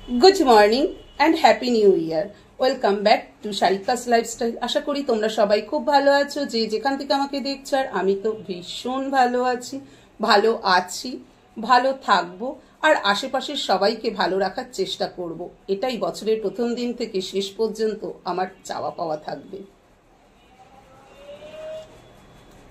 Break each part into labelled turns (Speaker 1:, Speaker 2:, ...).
Speaker 1: Good morning and happy new year. Welcome back to Sharika's lifestyle. আশা করি তোমরা সবাই খুব ভালো আছো, যে যেখান থেকে আমাকে দেখছো। আর আমি তো ভীষণ ভালো আছি, ভালো থাকবো, আর আশেপাশের সবাইকে ভালো রাখার চেষ্টা করব। এটাই বছরের প্রথম দিন থেকে শেষ পর্যন্ত আমার চাওয়া পাওয়া থাকবে।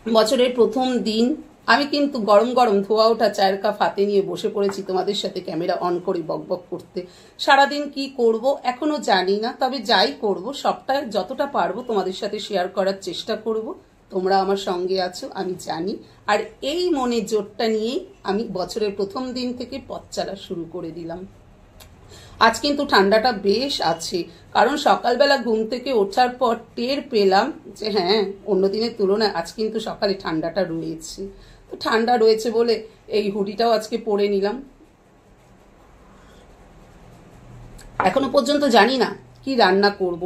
Speaker 1: বছরের প্রথম দিন আমি কিন্তু গরম গরম ধোয়া ওঠা চায়ের কাপ হাতে নিয়ে বসে পড়েছি তোমাদের সাথে ক্যামেরা অন করে বকবক করতে। সারাদিন কি করব এখনো জানি না, তবে যাই করব সবটা যতটা পারবো তোমাদের সাথে শেয়ার করার চেষ্টা করব। তোমরা আমার সঙ্গে আছো আমি জানি, আর এই মনে জোরটা নিয়েই আমি বছরের প্রথম দিন থেকে পথ চলা শুরু করে দিলাম। আজ কিন্তু ঠান্ডাটা বেশ আছে, কারণ সকালবেলা ঘুম থেকে ওঠার পর টের পেলাম যে হ্যাঁ, অন্য দিনের তুলনায় আজ কিন্তু সকালে ঠান্ডাটা রয়েছে। তো ঠান্ডা রয়েছে বলে এই হুডিটাও আজকে পরে নিলাম। এখনো পর্যন্ত জানি না কি রান্না করব,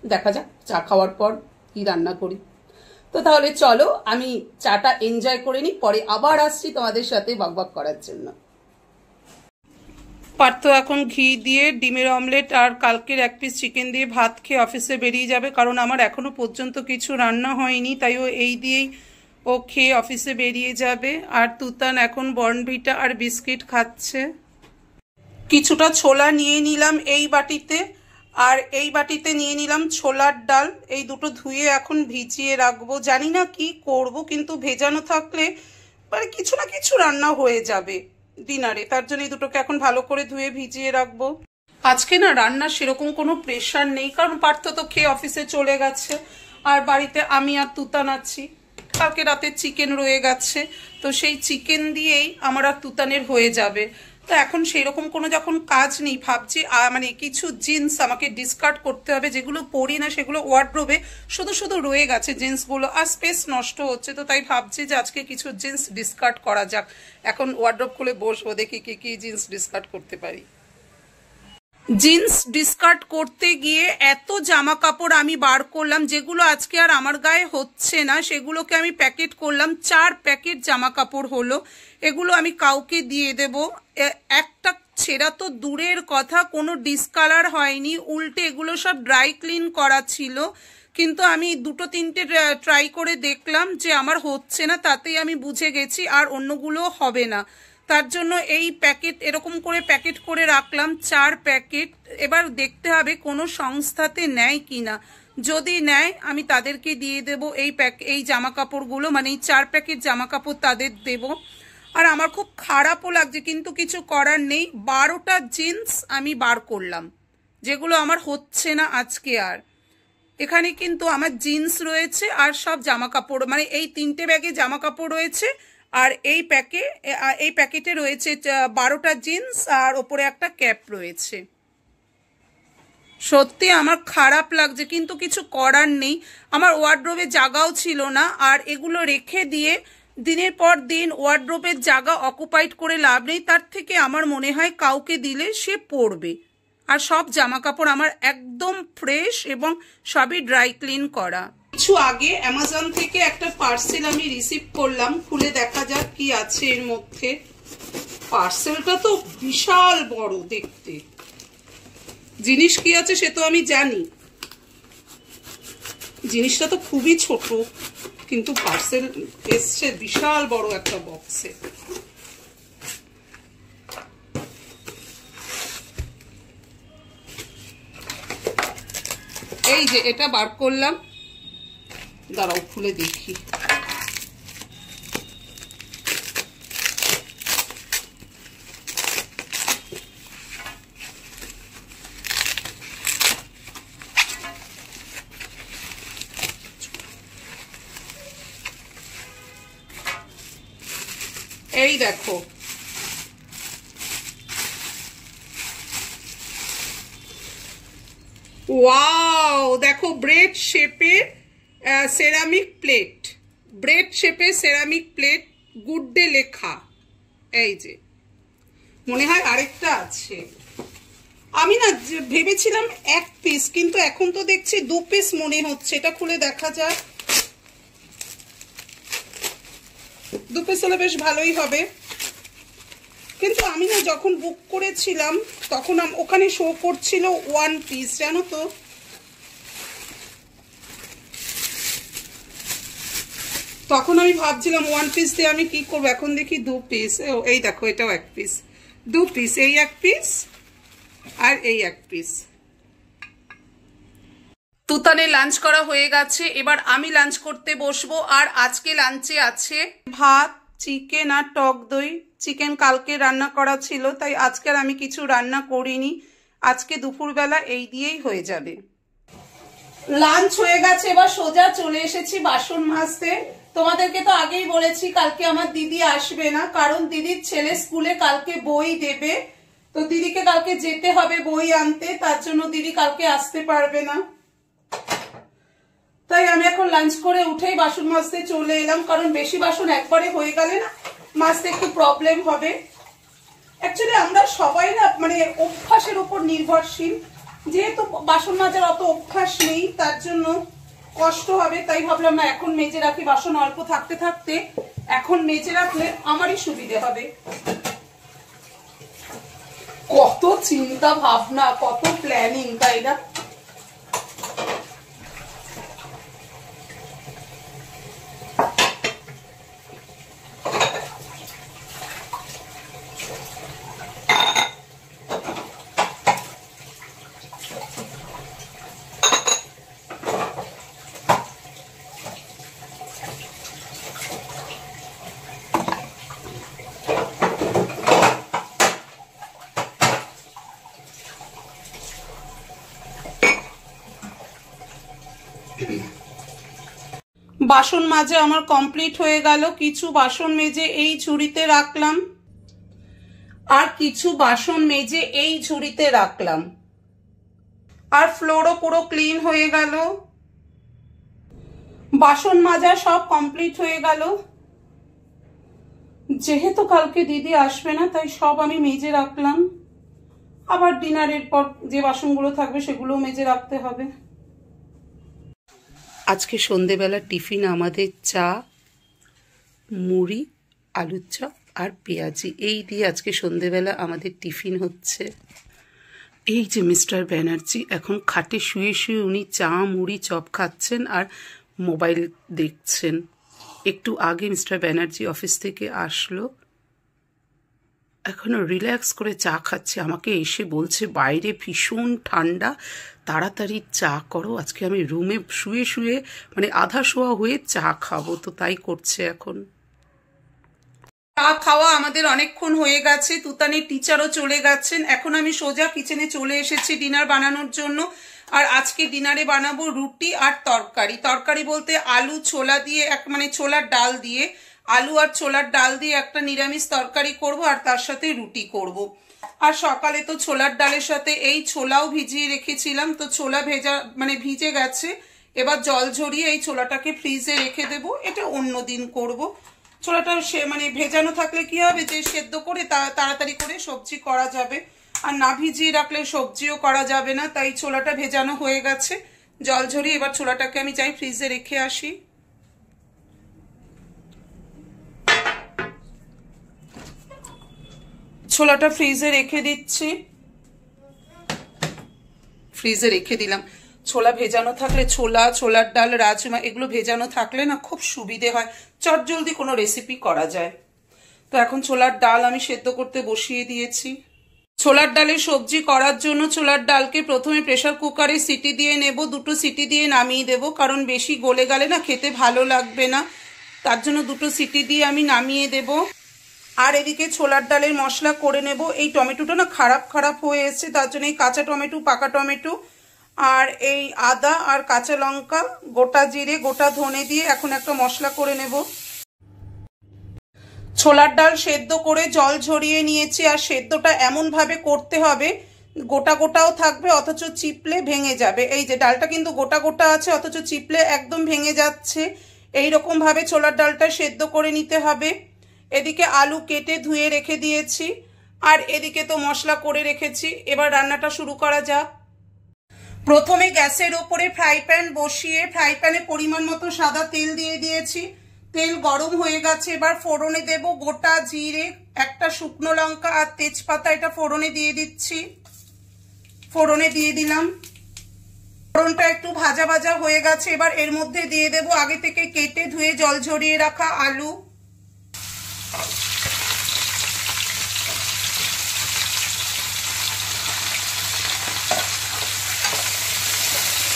Speaker 1: দেখা যাক চা খাওয়ার পর কি রান্না করি। তো তাহলে চলো আমি চাটা এনজয় করে নিই, পরে আবার আসছি তোমাদের সাথে বকবক করার জন্য। পার্থ এখন ঘি দিয়ে ডিমের অমলেট আর কালকের এক পিস চিকেন দিয়ে ভাত খেয়ে অফিসে বেরিয়ে যাবে, কারণ আমার এখনো পর্যন্ত কিছু রান্না হয়নি, তাই ও এই দিয়েই ও খেয়ে অফিসে বেরিয়ে যাবে। আর তুতান এখন বর্নভিটা আর বিস্কিট খাচ্ছে। কিছুটা ছোলা নিয়ে নিলাম এই বাটিতে, আর এই বাটিতে নিয়ে নিলাম ছোলার ডাল। এই দুটো ধুয়ে এখন ভিজিয়ে রাখবো। জানি না কি করব, কিন্তু ভেজানো থাকলে মানে কিছু না কিছু রান্না হয়ে যাবে ডিনারে, তার জন্য এই দুটোকে এখন ভালো করে ধুয়ে ভিজিয়ে রাখবো। আজকে না রান্নার সেরকম কোনো প্রেশার নেই, কারণ পার্থ তো খেয়ে অফিসে চলে গেছে, আর বাড়িতে আমি আর তুতান আছি। কালকে রাতে চিকেন রয়ে গেছে, তো সেই চিকেন দিয়েই আমার আর তুতানের হয়ে যাবে। তো এখন সেরকম কোনো যখন কাজ নেই, ভাবছি মানে কিছু জিন্স আমাকে ডিসকার্ড করতে হবে, যেগুলো পরি না সেগুলো ওয়ার্ড্রোবে শুধু শুধু রয়ে গেছে জিন্সগুলো, আর স্পেস নষ্ট হচ্ছে। তো তাই ভাবছি যে আজকে কিছু জিন্স ডিসকার্ড করা যাক। এখন ওয়ার্ড্রোব খুলে বসবো, দেখি কি কি জিন্স ডিসকার্ড করতে পারি। জিন্স ডিসকার্ড করতে গিয়ে এত জামা কাপড় আমি বার করলাম, যেগুলো আজকে আর আমার গায়ে হচ্ছে না, সেগুলোকে আমি প্যাকেট করলাম। 4 প্যাকেট জামা কাপড় হলো। এগুলো আমি কাউকে দিয়ে দেব। একটা ছেঁড়া তো দূরের কথা, কোনো ডিসকালার হয়নি, উল্টে এগুলো সব ড্রাই ক্লিন করা ছিল। কিন্তু আমি 2-3টে ট্রাই করে দেখলাম যে আমার হচ্ছে না, তাতেই আমি বুঝে গেছি আর অন্যগুলো হবে না। তার জন্য এই প্যাকেট এরকম করে প্যাকেট করে রাখলাম, 4 প্যাকেট। এবার দেখতে হবে কোনো সংস্থাতে নেয় কিনা, যদি নেয় আমি তাদেরকে দিয়ে দেব এই জামা কাপড়গুলো, মানে এই 4 প্যাকেট জামা কাপড় তাদের দেব। আর আমার খুব খারাপও লাগছে, কিন্তু কিছু করার নেই। 12টা জিন্স আমি বার করলাম, যেগুলো আমার হচ্ছে না আজকে আর। এখানে কিন্তু আমার জিন্স রয়েছে আর সব জামা কাপড়, মানে এই 3টে ব্যাগে জামা কাপড় রয়েছে, আর এই প্যাকেটে রয়েছে 12টা জিন্স, আর ওপরে একটা ক্যাপ রয়েছে। সত্যি আমার খারাপ লাগছে, কিন্তু কিছু করার নেই। আমার ওয়ার্ড্রোবে জায়গাও ছিল না, আর এগুলো রেখে দিয়ে দিনের পর দিন ওয়ার্ড্রোবের জায়গা অকুপাইড করে লাভ নেই। তার থেকে আমার মনে হয় কাউকে দিলে সে পরবে। আর সব জামা কাপড় আমার একদম ফ্রেশ এবং সবই ড্রাই ক্লিন করা। কিছু আগে অ্যামাজন থেকে একটা পার্সেল আমি রিসিভ করলাম, খুলে দেখা যাক কি আছে এর মধ্যে। পার্সেলটা তো বিশাল বড় দেখতে, জিনিস কি আছে সে তো আমি জানি, জিনিসটা তো খুবই ছোট, কিন্তু পার্সেল এসছে বিশাল বড় একটা বক্সে। এই যে এটা বার করলাম, দাঁড়াও খুলে দেখি। এই দেখো, ওয়াও, দেখো ব্রেড শেপের সেরামিক প্লেট, গুড ডে লেখা। এই যে মনে হয় আরেকটা আছে, আমি না ভেবেছিলাম 1 পিস, কিন্তু এখন তো দেখছি 2 পিস মনে হচ্ছে। এটা খুলে দেখা যাক। 2 পিস হলে বেশ ভালোই হবে। কিন্তু আমি না যখন বুক করেছিলাম তখন ওখানে শো করছিল 1 পিস, জানো তো। তখন আমি ভাবছিলাম 1 পিস দিয়ে আমি কি করবো, এখন দেখি 2 পিস। এই দেখো, এটাও 1 পিস, 2 পিস, এই 1 পিস আর এই 1 পিস। তুতানে লাঞ্চ করা হয়ে গেছে, এবার আমি লাঞ্চ করতে বসবো। আর আজকে লাঞ্চে আছে ভাত, চিকেন আর টক দই। চিকেন কালকে রান্না করা ছিল, তাই আজকে আর আমি কিছু রান্না করিনি। আজকে দুপুরবেলা এই দিয়েই হয়ে যাবে। লাঞ্চ হয়ে গেছে, এবার সোজা চলে এসেছি বাসন মাজতে। তোমাদেরকে তো আগেই বলেছি কালকে আমার দিদি আসবে না, কারণ দিদির ছেলে স্কুলে কালকে বই দেবে, তো দিদিকে কালকে যেতে হবে বই আনতে, তার জন্য দিদি কালকে আসতে পারবে না। তাই আমি এখন লাঞ্চ করে উঠেই বাসন মাজতে চলে এলাম, কারণ বেশি বাসন একবারে হয়ে গেলে না মাজতে একটু প্রবলেম হবে। অ্যাকচুয়ালি আমরা সবাই না মানে অভ্যাসের উপর নির্ভরশীল, যেহেতু বাসন মাজার অত অভ্যাস নেই তার জন্য কষ্ট হবে, তাই ভাবলাম না এখন মেজে রাখি, বাসন অল্প থাকতে থাকতে এখন মেজে রাখলে আমারই সুবিধে হবে। কত চিন্তা ভাবনা, কত প্ল্যানিং, তাই না? বাসন মাজা আমার কমপ্লিট হয়ে গেল। কিছু বাসন মেজে এই ঝুড়িতে রাখলাম আর কিছু বাসন মেজে এই ঝুড়িতে রাখলাম। আর ফ্লোরও পুরো ক্লিন হয়ে গেল। বাসন মাজা সব কমপ্লিট হয়ে গেল। যেহেতু কালকে দিদি আসবে না তাই সব আমি মেজে রাখলাম। আবার ডিনারের পর যে বাসনগুলো থাকবে সেগুলোও মেজে রাখতে হবে। আজকে সন্ধেবেলা টিফিন আমাদের চা, মুড়ি, আলুর চপ আর পেঁয়াজি, এই দিয়ে আজকে সন্ধেবেলা আমাদের টিফিন হচ্ছে। এই যে মিস্টার ব্যানার্জি এখন খাটে শুয়ে শুয়ে উনি চা, মুড়ি, চপ খাচ্ছেন আর মোবাইল দেখছেন। একটু আগে মিস্টার ব্যানার্জি অফিস থেকে আসলো, এখনো রিল্যাক্স করে চা খাচ্ছে। আমাকে এসে বলছে বাইরে ভীষণ ঠান্ডা, তাড়াতাড়ি চা করো, আজকে আমি রুমে শুয়ে শুয়ে মানে আধা শোয়া হয়ে চা খাবো। তো তাই করছে এখন। চা খাওয়া আমাদের অনেকক্ষণ হয়ে গেছে, তুতানির টিচারও চলে গেছেন। এখন আমি সোজা কিচেনে চলে এসেছি ডিনার বানানোর জন্য। আর আজকে ডিনারে বানাবো রুটি আর তরকারি। তরকারি বলতে আলু ছোলা দিয়ে মানে ছোলার ডাল দিয়ে, আলু আর ছোলার ডাল দিয়ে একটা নিরামিষ তরকারি করব আর তার সাথে রুটি করব। আর সকালে তো ছোলার ডালের সাথে এই ছোলাও ভিজিয়ে রেখেছিলাম, তো ছোলা ভিজে গেছে। এবার জল ঝরিয়ে এই ছোলাটাকে ফ্রিজে রেখে দেব, এটা অন্য দিন করব। ছোলাটা ভেজানো থাকলে কি হবে যে সেদ্ধ করে তাড়াতাড়ি করে সবজি করা যাবে, আর না ভিজিয়ে রাখলে সবজিও করা যাবে না। তাই ছোলাটা ভেজানো হয়ে গেছে, জল ঝরিয়ে এবার ছোলাটাকে আমি যাই ফ্রিজে রেখে আসি। ছোলাটা ফ্রিজে রেখে দিচ্ছি, ফ্রিজে রেখে দিলাম। ছোলা ভেজানো থাকলে, ছোলার ডাল, রাজমা এগুলো ভেজানো থাকলে না খুব সুবিধে হয়, চটজলদি কোনো রেসিপি করা যায়। তো এখন ছোলার ডাল আমি সেদ্ধ করতে বসিয়ে দিয়েছি। ছোলার ডালের সবজি করার জন্য ছোলার ডালকে প্রথমে প্রেসার কুকারে সিটি দিয়ে নেব, 2টো সিটি দিয়ে নামিয়ে দেব, কারণ বেশি গলে গেলে না খেতে ভালো লাগবে না, তার জন্য 2টো সিটি দিয়ে আমি নামিয়ে দেব। আর এদিকে ছোলার ডালের মশলা করে নেব। এই টমেটোটা না খারাপ হয়ে এসেছে, তার জন্য এই কাঁচা টমেটো, পাকা টমেটো আর এই আদা আর কাঁচা লঙ্কা, গোটা জিরে, গোটা ধনে দিয়ে এখন একটা মশলা করে নেব। ছোলার ডাল সেদ্ধ করে জল ঝরিয়ে নিয়েছি, আর সেদ্ধটা এমনভাবে করতে হবে গোটা গোটাও থাকবে অথচ চিপলে ভেঙে যাবে। এই যে ডালটা কিন্তু গোটা গোটা আছে অথচ চিপলে একদম ভেঙে যাচ্ছে, এই রকম ভাবে ছোলার ডালটা সেদ্ধ করে নিতে হবে। এদিকে আলু কেটে ধুয়ে রেখে দিয়েছি, আর এদিকে তো মশলা করে রেখেছি। এবার রান্নাটা শুরু করা যাক। প্রথমে গ্যাসের ওপরে ফ্রাই প্যান বসিয়ে ফ্রাই প্যানে পরিমাণ মতো সাদা তেল দিয়ে দিয়েছি। তেল গরম হয়ে গেছে, এবার ফোড়নে দেব গোটা জিরে, একটা শুকনো লঙ্কা আর তেজপাতা এটা ফোড়নে দিয়ে দিচ্ছি। ফোড়নে দিয়ে দিলাম। ফোড়নটা একটু ভাজা ভাজা হয়ে গেছে। এবার এর মধ্যে দিয়ে দেব আগে থেকে কেটে ধুয়ে জল ঝরিয়ে রাখা আলু।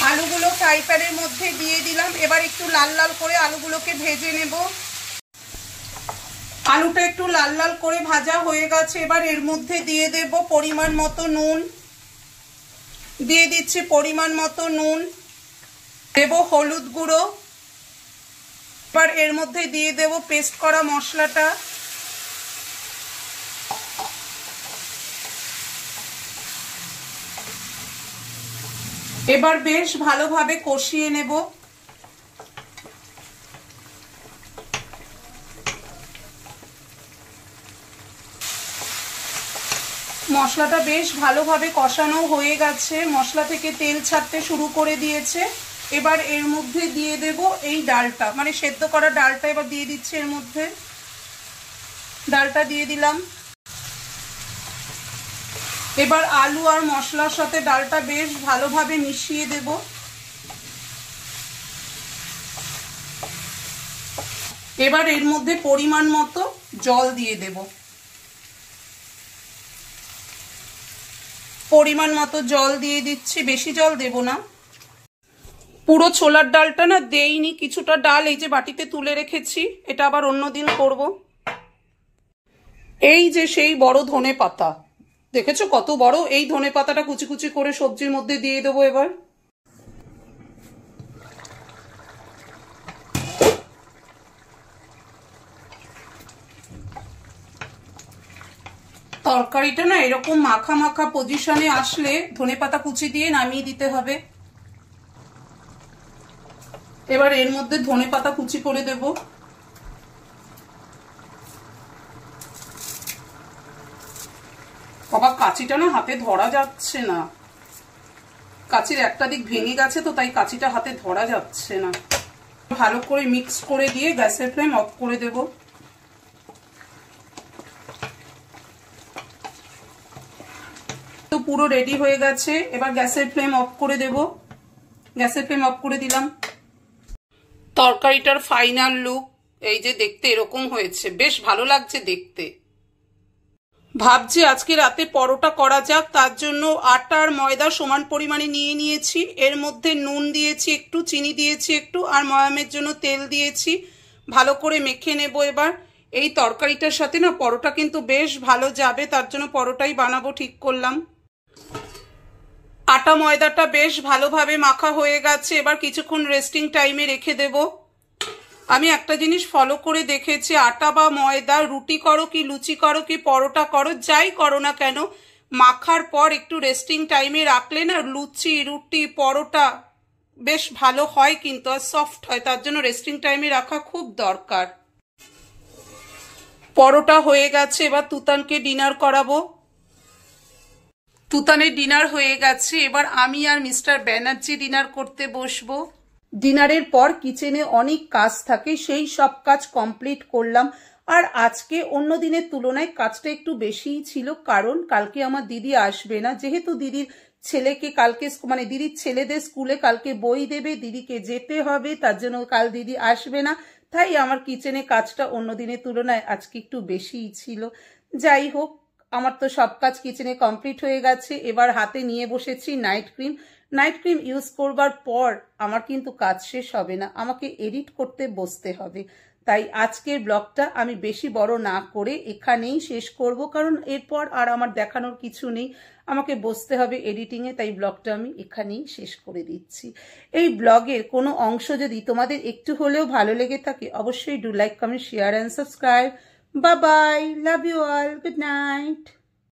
Speaker 1: আলুগুলো ফ্রাই প্যানের মধ্যে দিয়ে দিলাম। এবার একটু লাল লাল করে আলুগুলোকে ভেজে নেব। আলুটা একটু লাল লাল করে ভাজা হয়ে গেছে। এবার এর মধ্যে দিয়ে দেব পরিমাণ মতো নুন। দিয়ে দিচ্ছি পরিমাণ মতো নুন। দেব হলুদ গুঁড়ো। এবার এর মধ্যে দিয়ে দেব পেস্ট করা মশলাটা। এবার বেশ ভালোভাবে কষিয়ে নেব। মশলাটা বেশ ভালোভাবে কষানো হয়ে গেছে। মশলা থেকে তেল ছাড়তে শুরু করে দিয়েছে। এবার এর মধ্যে দিয়ে দেব এই ডালটা, মানে সেদ্ধ করা ডালটা এবার দিয়ে দিচ্ছি এর মধ্যে। ডালটা দিয়ে দিলাম। এবার আলু আর মশলার সাথে ডালটা বেশ ভালোভাবে মিশিয়ে দেব। এবার এর মধ্যে পরিমাণ মতো জল দিয়ে দেব। পরিমাণ মতো জল দিয়ে দিচ্ছি, বেশি জল দেব না। পুরো ছোলার ডালটা না দেইনি, কিছুটা ডাল এই যে বাটিতে তুলে রেখেছি, এটা আবার অন্যদিন করব। এই যে সেই বড় ধনে পাতা, দেখেছো কত বড়? এই ধনে পাতাটা কুচি কুচি করে সবজির মধ্যে দিয়ে দেবো। এবার তরকারিটা না এরকম মাখা মাখা পজিশনে আসলে ধনেপাতা কুচি দিয়ে নামিয়ে দিতে হবে। এবার এর মধ্যে ধনেপাতা কুচি করে দেব। বাবা কাঁচিটা না হাতে ধরা যাচ্ছে না, কাঁচির একটা দিক ভেঙে গেছে তো তাই কাঁচিটা হাতে ধরা যাচ্ছে না। ভালো করে মিক্স করে দিয়ে গ্যাসের ফ্লেম অফ করে দেব। তো পুরো রেডি হয়ে গেছে। এবার গ্যাসের ফ্লেম অফ করে দেব। গ্যাসের ফ্লেম অফ করে দিলাম। তরকারিটার ফাইনাল লুক এই যে দেখতে এরকম হয়েছে, বেশ ভালো লাগছে দেখতে। ভাবছি আজকে রাতে পরোটা করা যাক, তার জন্য আটা আর ময়দা সমান পরিমাণে নিয়ে নিয়েছি। এর মধ্যে নুন দিয়েছি একটু, চিনি দিয়েছি একটু, আর ময়ামের জন্য তেল দিয়েছি। ভালো করে মেখে নেব। এবার এই তরকারিটার সাথে না পরোটা কিন্তু বেশ ভালো যাবে, তার জন্য পরোটাই বানাবো ঠিক করলাম। আটা ময়দাটা বেশ ভালোভাবে মাখা হয়ে গেছে। এবার কিছুক্ষণ রেস্টিং টাইমে রেখে দেব। আমি একটা জিনিস ফলো করে দেখেছি, আটা বা ময়দা রুটি করো কি লুচি করো কি পরোটা করো, যাই করো না কেন, মাখার পর একটু রেস্টিং টাইমে রাখলে না লুচি রুটি পরোটা বেশ ভালো হয় কিন্তু, আর সফট হয়। তার জন্য রেস্টিং টাইমে রাখা খুব দরকার। পরোটা হয়ে গেছে। এবার তুতানকে ডিনার করাবো। তুতানের ডিনার হয়ে গেছে। এবার আমি আর মিস্টার ব্যানার্জি ডিনার করতে বসবো। ডিনারের পর কিচেনে অনেক কাজ থাকে, সেই সব কাজ কমপ্লিট করলাম। আর আজকে অন্য দিনের তুলনায় কাজটা একটু বেশিই ছিল, কারণ কালকে আমার দিদি আসবে না। যেহেতু দিদির ছেলেকে কালকে মানে দিদির ছেলেদের স্কুলে কালকে বই দেবে, দিদিকে যেতে হবে, তার জন্য কাল দিদি আসবে না। তাই আমার কিচেনে কাজটা অন্য দিনের তুলনায় আজকে একটু বেশিই ছিল। যাই হোক, আমার তো সব কাজ কিচেনে কমপ্লিট হয়ে গেছে। এবার হাতে নিয়ে বসেছি night cream. Night cream use করবার পর আমার কিন্তু কাজ শেষ হবে না, আমাকে এডিট করতে বসতে হবে। তাই আজকের ব্লগটা আমি বেশি বড় না করে এখানেই শেষ করব, কারণ এরপর আর আমার দেখানোর কিছু নেই, আমাকে বসতে হবে এডিটিংয়ে। তাই ব্লগটা আমি এখানেই শেষ করে দিচ্ছি। এই ব্লগের কোনো অংশ যদি তোমাদের একটু হলেও ভালো লেগে থাকে, অবশ্যই do like, comment, share and subscribe. Bye bye, love you all, good night.